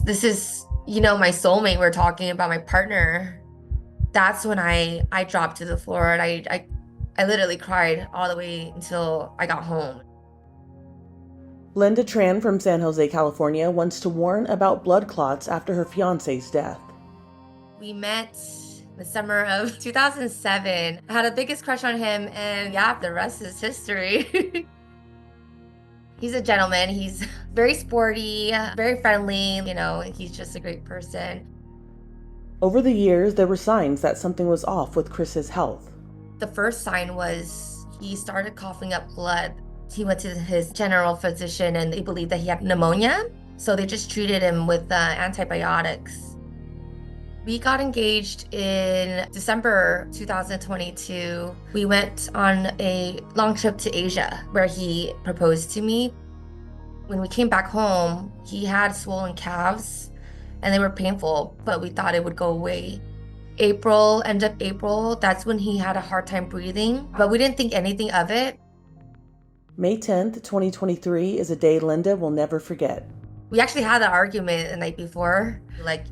this is, my soulmate. We're talking about my partner. That's when I dropped to the floor and I literally cried all the way until I got home. Linda Tran from San Jose, California, wants to warn about blood clots after her fiance's death. We met the summer of 2007. I had the biggest crush on him, and yeah, the rest is history. He's a gentleman. He's very sporty, very friendly. He's just a great person. Over the years, there were signs that something was off with Chris's health. The first sign was he started coughing up blood. He went to his general physician and they believed that he had pneumonia. So they just treated him with antibiotics. We got engaged in December 2022. We went on a long trip to Asia where he proposed to me. When we came back home, he had swollen calves and they were painful, but we thought it would go away. End of April, that's when he had a hard time breathing, but we didn't think anything of it. May 10th, 2023 is a day Linda will never forget. We actually had an argument the night before. Like,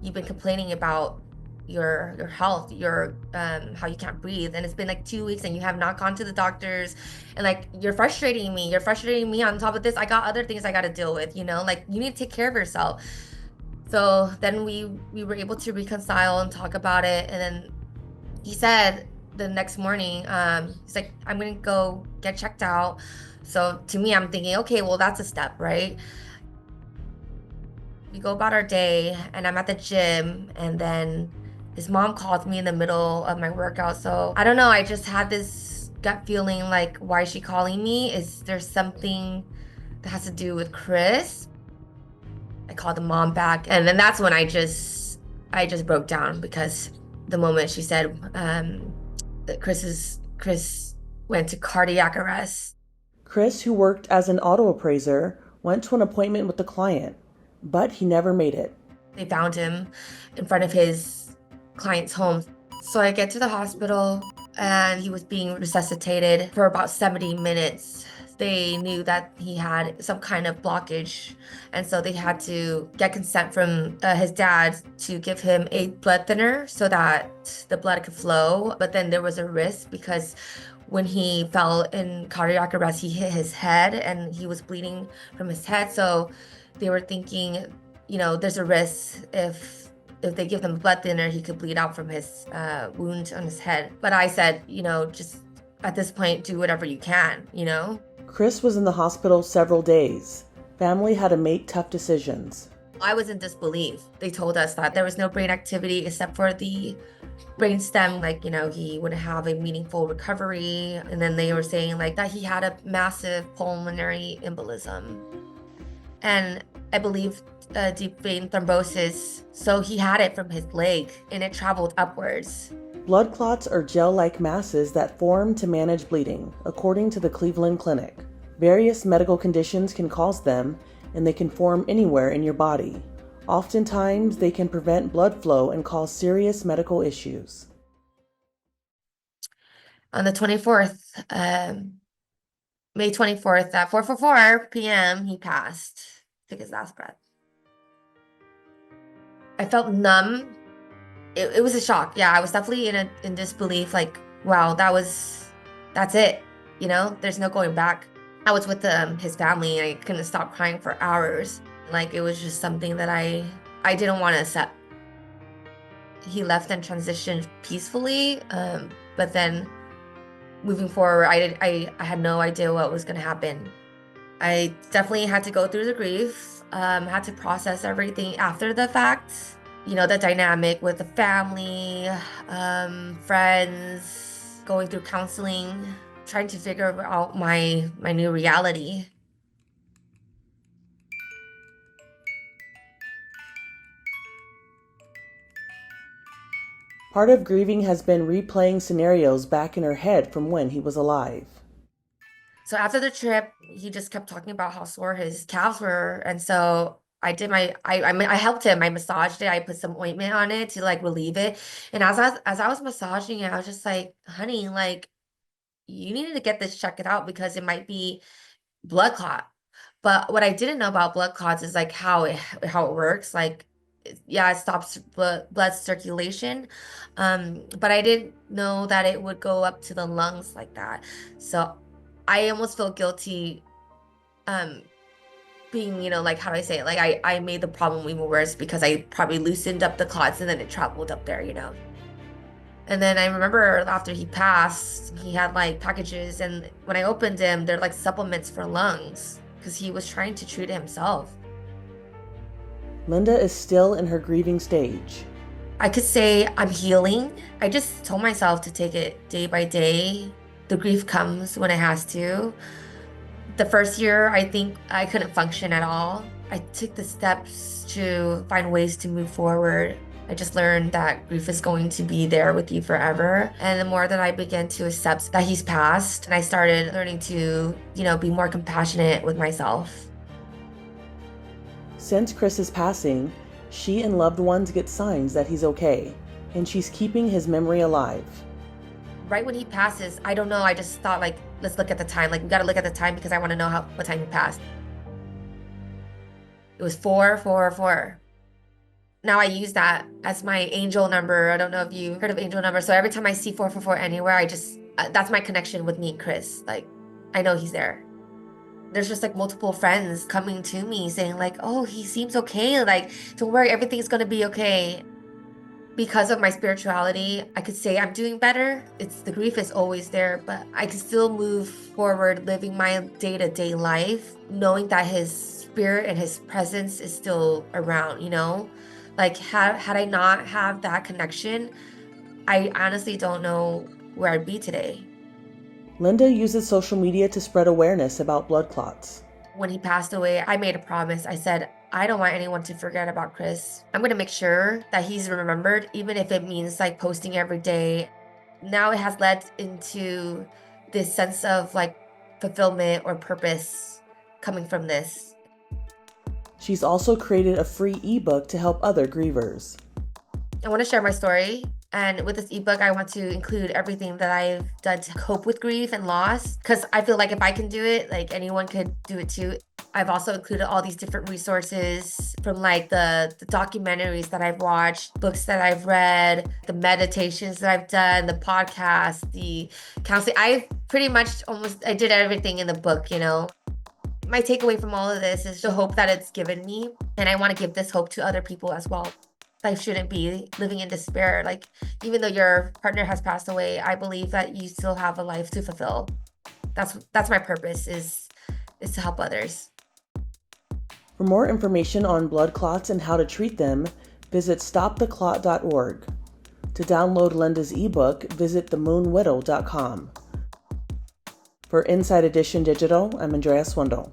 you've been complaining about your health, your how you can't breathe, and it's been like 2 weeks and you have not gone to the doctors, and like you're frustrating me. You're frustrating me. On top of this, I got other things I got to deal with. Like you need to take care of yourself. So then we were able to reconcile and talk about it, and then he said the next morning, he's like, I'm gonna go get checked out. So to me, I'm thinking, okay, well, that's a step, right? We go about our day and I'm at the gym, and then his mom called me in the middle of my workout. So I don't know, I just had this gut feeling like, why is she calling me? Is there something that has to do with Chris? I called the mom back, and then that's when I just broke down, because the moment she said that Chris went to cardiac arrest. Chris, who worked as an auto appraiser, went to an appointment with the client, but he never made it. They found him in front of his client's home. So I get to the hospital and he was being resuscitated for about 70 minutes. They knew that he had some kind of blockage, and so they had to get consent from his dad to give him a blood thinner so that the blood could flow. But then there was a risk, because when he fell in cardiac arrest, he hit his head and he was bleeding from his head. So they were thinking, there's a risk if they give them blood thinner, he could bleed out from his wound on his head. But I said, just at this point, do whatever you can. Chris was in the hospital several days. Family had to make tough decisions. I was in disbelief. They told us that there was no brain activity except for the brain stem, like, he wouldn't have a meaningful recovery. And then they were saying like that he had a massive pulmonary embolism. And I believe deep vein thrombosis. So he had it from his leg and it traveled upwards. Blood clots are gel-like masses that form to manage bleeding, according to the Cleveland Clinic. Various medical conditions can cause them, and they can form anywhere in your body. Oftentimes, they can prevent blood flow and cause serious medical issues. On the 24th, May 24th at 4:44 p.m., he passed, took his last breath. I felt numb. It was a shock. Yeah, I was definitely in disbelief, like, wow, that's it. There's no going back. I was with his family and I couldn't stop crying for hours. Like, it was just something that I didn't want to accept. He left and transitioned peacefully, but then moving forward, I had no idea what was going to happen. I definitely had to go through the grief, had to process everything after the fact. The dynamic with the family, friends, going through counseling, trying to figure out my new reality. Part of grieving has been replaying scenarios back in her head from when he was alive. So after the trip, he just kept talking about how sore his calves were, and so I helped him. I massaged it. I put some ointment on it to like relieve it. And as I was massaging it, I was just like, honey, like, you needed to get this checked out because it might be blood clot. But what I didn't know about blood clots is like how it works. Like, yeah, it stops blood circulation. But I didn't know that it would go up to the lungs like that. So I almost feel guilty um being, like how do I say it? Like I made the problem even worse because I probably loosened up the clots and then it traveled up there. And then I remember after he passed, he had like packages, and when I opened them, they're like supplements for lungs because he was trying to treat it himself. Linda is still in her grieving stage. I could say I'm healing. I just told myself to take it day by day. The grief comes when it has to. The first year, I think I couldn't function at all. I took the steps to find ways to move forward. I just learned that grief is going to be there with you forever. And the more that I began to accept that he's passed, and I started learning to, be more compassionate with myself. Since Chris's passing, she and loved ones get signs that he's okay, and she's keeping his memory alive. Right when he passes, I don't know, I just thought like, let's look at the time. Like, we gotta look at the time because I want to know what time he passed. It was 4:44. Now I use that as my angel number. I don't know if you heard of angel number. So every time I see 444 anywhere, I just, that's my connection with me and Chris. Like, I know he's there. There's just like multiple friends coming to me saying like, oh, he seems okay. Like, don't worry, everything's gonna be okay. Because of my spirituality, I could say I'm doing better. The grief is always there, but I can still move forward living my day-to-day life, knowing that his spirit and his presence is still around, Like, had I not have that connection, I honestly don't know where I'd be today. Linda uses social media to spread awareness about blood clots. When he passed away, I made a promise. I said, I don't want anyone to forget about Chris. I'm going to make sure that he's remembered, even if it means like posting every day. Now it has led into this sense of like fulfillment or purpose coming from this. She's also created a free ebook to help other grievers. I want to share my story. And with this ebook, I want to include everything that I've done to cope with grief and loss, because I feel like if I can do it, like anyone could do it too. I've also included all these different resources from like the documentaries that I've watched, books that I've read, the meditations that I've done, the podcast, the counseling. I pretty much I did everything in the book, My takeaway from all of this is the hope that it's given me. And I want to give this hope to other people as well. Life shouldn't be living in despair. Like, even though your partner has passed away, I believe that you still have a life to fulfill. That's my purpose is to help others. For more information on blood clots and how to treat them, visit stoptheclot.org. To download Linda's ebook, visit themoonwidow.com. For Inside Edition Digital, I'm Andrea Swindall.